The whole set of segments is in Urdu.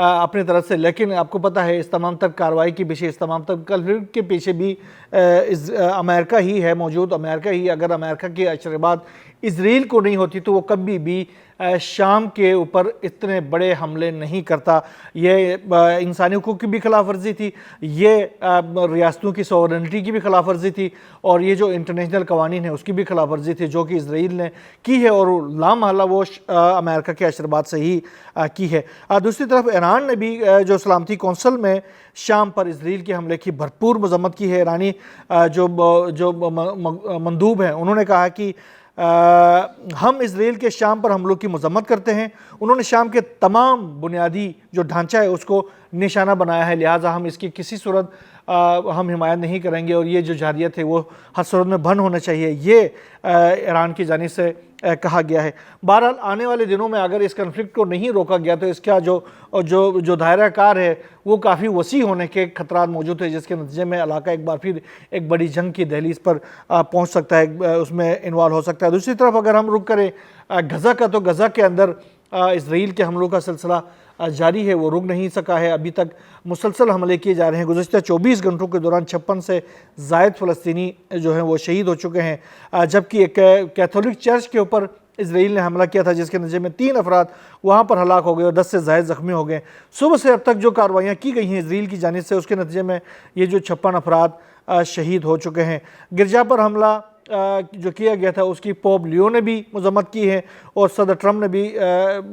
اپنی طرف سے، لیکن آپ کو پتہ ہے اس تمام تر کارروائی کے پیچھے، اس تمام تر کنفلکٹ کے پیچھے بھی امریکہ ہی ہے موجود۔ امریکہ ہی، اگر امریکہ کی اشرباد اسرائیل کو نہیں ہوتی تو وہ کبھی بھی شام کے اوپر اتنے بڑے حملے نہیں کرتا۔ یہ انسانی حقوق کی بھی خلاف ورزی تھی، یہ ریاستوں کی سوورنٹی کی بھی خلاف ورزی تھی، اور یہ جو انٹرنیشنل قوانین ہیں اس کی بھی خلاف ورزی تھی جو کہ اسرائیل نے کی ہے، اور لامحالہ وہ امریکہ کے اشرباد سے ہی کی ہے۔ دوسری طرف ایران نے بھی جو سلامتی کونسل میں شام پر اسرائیل کے حملے کی بھرپور مذمت کی ہے۔ ایرانی جو مندوب ہیں انہوں نے کہا کہ ہم اسرائیل کے شام پر حملوں کی مذمت کرتے ہیں۔ انہوں نے شام کے تمام بنیادی جو ڈھانچہ ہے اس کو نشانہ بنایا ہے، لہٰذا ہم اس کی کسی صورت ہم حمایت نہیں کریں گے، اور یہ جو جارحیت ہے وہ ہر صورت میں بند ہونا چاہیے، یہ ایران کی جانب سے کہا گیا ہے۔ بہرحال آنے والے دنوں میں اگر اس کنفلکٹ کو نہیں روکا گیا تو اس کا جو دائرہ کار ہے وہ کافی وسیع ہونے کے خطرات موجود ہیں، جس کے نتیجے میں علاقہ ایک بار پھر ایک بڑی جنگ کی دہلیز پر پہنچ سکتا ہے، اس میں انوالو ہو سکتا ہے۔ دوسری طرف اگر ہم رک کریں غزہ کا، تو غزہ کے اندر اسرائیل کے حملوں کا سلسلہ جاری ہے، وہ رک نہیں سکا ہے، ابھی تک مسلسل حملے کیے جا رہے ہیں۔ گزشتہ 24 گھنٹوں کے دوران 56 سے زائد فلسطینی جو ہیں وہ شہید ہو چکے ہیں، جبکہ ایک کیتھولک چرچ کے اوپر اسرائیل نے حملہ کیا تھا جس کے نتیجے میں 3 افراد وہاں پر ہلاک ہو گئے اور 10 سے زائد زخمی ہو گئے۔ صبح سے اب تک جو کارروائیاں کی گئی ہیں اسرائیل کی جانب سے، اس کے نتیجے میں یہ جو 56 افراد شہید ہو چکے ہیں۔ گرجا پر حملہ جو کیا گیا تھا اس کی پوپ لیو نے بھی مذمت کی ہے، اور صدر ٹرمپ نے بھی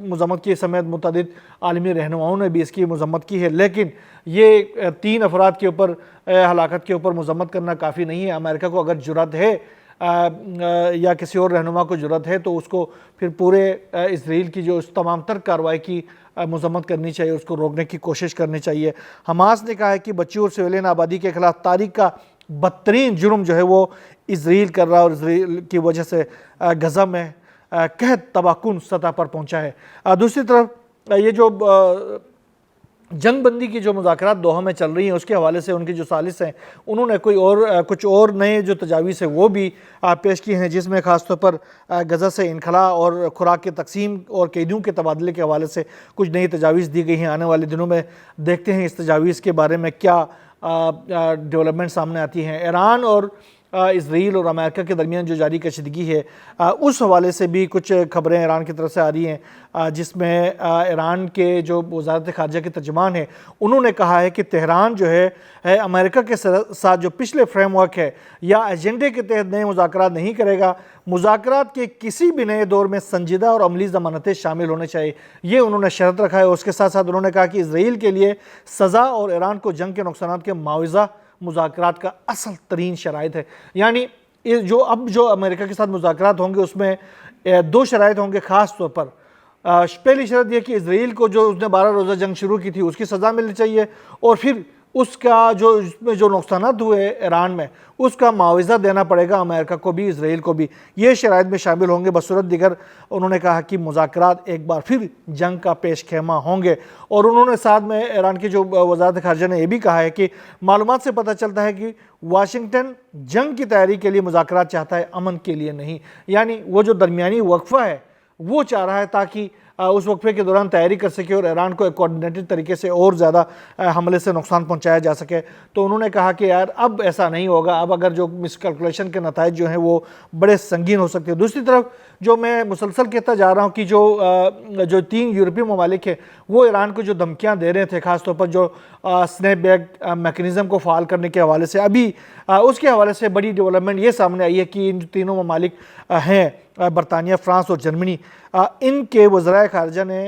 مذمت کی سمیت متعدد عالمی رہنماؤں نے بھی اس کی مذمت کی ہے، لیکن یہ 3 افراد کے اوپر ہلاکت کے اوپر مذمت کرنا کافی نہیں ہے۔ امریکہ کو اگر جرأت ہے یا کسی اور رہنما کو جرأت ہے تو اس کو پھر پورے اسرائیل کی جو اس تمام تر کارروائی کی مذمت کرنی چاہیے، اس کو روکنے کی کوشش کرنی چاہیے۔ حماس نے کہا ہے کہ بچیوں اور سویلین آبادی کے خلاف تاریخ کا بدترین جرم جو ہے وہ اسرائیل کر رہا ہے، اور اسرائیل کی وجہ سے غزہ میں قحط تباہ کن سطح پر پہنچا ہے۔ دوسری طرف یہ جو جنگ بندی کی جو مذاکرات دوحہ میں چل رہی ہیں اس کے حوالے سے ان کی جو ثالث ہیں انہوں نے کچھ اور نئے جو تجاویز ہیں وہ بھی پیش کی ہیں، جس میں خاص طور پر غزہ سے انخلاء اور خوراک کی تقسیم اور قیدیوں کے تبادلے کے حوالے سے کچھ نئی تجاویز دی گئی ہیں۔ آنے والے دنوں میں دیکھتے ہیں اس تجاویز کے بارے میں کیا ڈیولپمنٹ سامنے آتی ہیں۔ ایران اور اسرائیل اور امریکہ کے درمیان جو جاری کشیدگی ہے اس حوالے سے بھی کچھ خبریں ایران کی طرف سے آ رہی ہیں، جس میں ایران کے جو وزارت خارجہ کے ترجمان ہیں انہوں نے کہا ہے کہ تہران جو ہے امریکہ کے ساتھ جو پچھلے فریم ورک ہے یا ایجنڈے کے تحت نئے مذاکرات نہیں کرے گا، مذاکرات کے کسی بھی نئے دور میں سنجیدہ اور عملی ضمانتیں شامل ہونے چاہیے، یہ انہوں نے شرط رکھا ہے۔ اس کے ساتھ ساتھ انہوں نے کہا کہ اسرائیل کے لیے سزا اور ایران کو جنگ کے نقصانات کے معاوضہ مذاکرات کا اصل ترین شرائط ہے۔ یعنی جو امریکہ کے ساتھ مذاکرات ہوں گے اس میں 2 شرائط ہوں گے خاص طور پر۔ پہلی شرط یہ کہ اسرائیل کو جو اس نے 12 روزہ جنگ شروع کی تھی اس کی سزا ملنی چاہیے، اور پھر اس کا جو نقصانات ہوئے ایران میں اس کا معاوضہ دینا پڑے گا امریکہ کو بھی اسرائیل کو بھی، یہ شرائط میں شامل ہوں گے۔ بصورت دیگر انہوں نے کہا کہ مذاکرات ایک بار پھر جنگ کا پیش خیمہ ہوں گے، اور انہوں نے ساتھ میں ایران کی جو وزارت خارجہ نے یہ بھی کہا ہے کہ معلومات سے پتہ چلتا ہے کہ واشنگٹن جنگ کی تیاری کے لیے مذاکرات چاہتا ہے، امن کے لیے نہیں، یعنی وہ جو درمیانی وقفہ ہے وہ چاہ رہا ہے تاکہ اس وقفے کے دوران تیاری کر سکے اور ایران کو ایک کوارڈینیٹڈ طریقے سے اور زیادہ حملے سے نقصان پہنچایا جا سکے۔ تو انہوں نے کہا کہ یار اب ایسا نہیں ہوگا، اب اگر جو مس کیلکولیشن کے نتائج جو ہیں وہ بڑے سنگین ہو سکتے ہیں۔ دوسری طرف جو میں مسلسل کہتا جا رہا ہوں کہ جو 3 یورپی ممالک ہیں وہ ایران کو جو دھمکیاں دے رہے تھے، خاص طور پر جو سنیپ بیک میکنزم کو فعال کرنے کے حوالے سے، ابھی اس کے حوالے سے بڑی ڈیولپمنٹ یہ سامنے آئی ہے کہ ان تینوں ممالک ہیں برطانیہ، فرانس اور جرمنی، ان کے وزراء خارجہ نے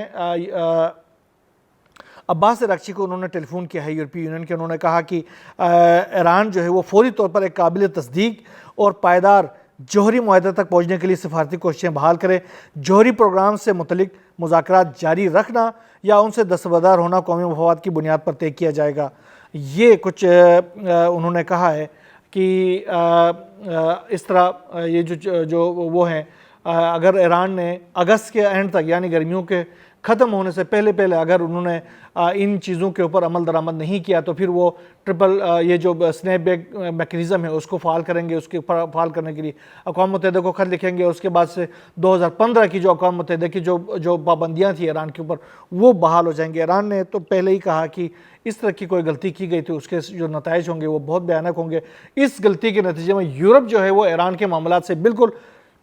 عباس اراغچی کو انہوں نے ٹیلی فون کیا ہے یورپی یونین کے۔ انہوں نے کہا کہ ایران جو ہے وہ فوری طور پر ایک قابل تصدیق اور پائیدار جوہری معاہدے تک پہنچنے کے لیے سفارتی کوششیں بحال کرے، جوہری پروگرام سے متعلق مذاکرات جاری رکھنا یا ان سے دستبردار ہونا قومی مفاد کی بنیاد پر طے کیا جائے گا۔ یہ کچھ انہوں نے کہا ہے کہ اس طرح یہ جو وہ ہیں، اگر ایران نے اگست کے اینڈ تک یعنی ختم ہونے سے پہلے اگر انہوں نے ان چیزوں کے اوپر عمل درآمد نہیں کیا تو پھر وہ یہ جو سنیپ بیک میکنزم ہے اس کو فعال کریں گے. اس کے فعال کرنے کے لیے اقوام متحدہ کو خط لکھیں گے. اس کے بعد سے 2015 کی جو اقوام متحدہ کی جو پابندیاں تھیں ایران کے اوپر وہ بحال ہو جائیں گے. ایران نے تو پہلے ہی کہا کہ اس طرح کی کوئی غلطی کی گئی تھی اس کے جو نتائج ہوں گے وہ بہت بھیانک ہوں گے. اس غلطی کے نتیجے میں یورپ جو ہے وہ ایران کے معاملات سے بالکل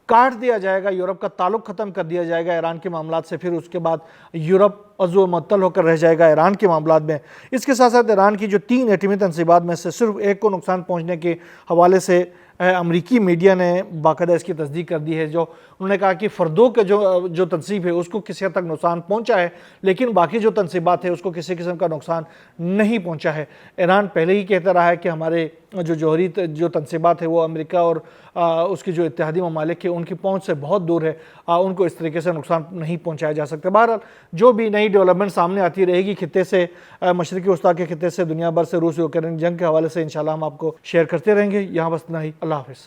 کاٹ دیا جائے گا. یورپ کا تعلق ختم کر دیا جائے گا ایران کے معاملات سے. پھر اس کے بعد یورپ عضو و معطل ہو کر رہ جائے گا ایران کے معاملات میں. اس کے ساتھ ساتھ ایران کی جو 3 ایٹمی تنصیبات میں سے صرف ایک کو نقصان پہنچنے کے حوالے سے امریکی میڈیا نے باقاعدہ اس کی تصدیق کر دی ہے. جو انہوں نے کہا کہ فردوں کے جو تنصیب ہے اس کو کسی حد تک نقصان پہنچا ہے لیکن باقی جو تنصیبات ہے اس کو کسی قسم کا نقصان نہیں پہنچا ہے. ایران پہلے ہی کہتا رہا ہے کہ ہمارے جو جوہری جو تنصیبات ہے وہ امریکہ اور اس کی جو اتحادی ممالک ہے ان کی پہنچ سے بہت دور ہے. ان کو اس طریقے سے نقصان نہیں پہنچایا جا سکتا. بہرحال جو بھی نئی ڈیولپمنٹ سامنے آتی رہے گی خطے سے, مشرقی وسطیٰ کے خطے سے, دنیا بھر سے, روس یوکرین جنگ کے حوالے سے انشاءاللہ ہم آپ کو شیئر کرتے رہیں گے. یہاں بس اتنا ہی. اللہ حافظ.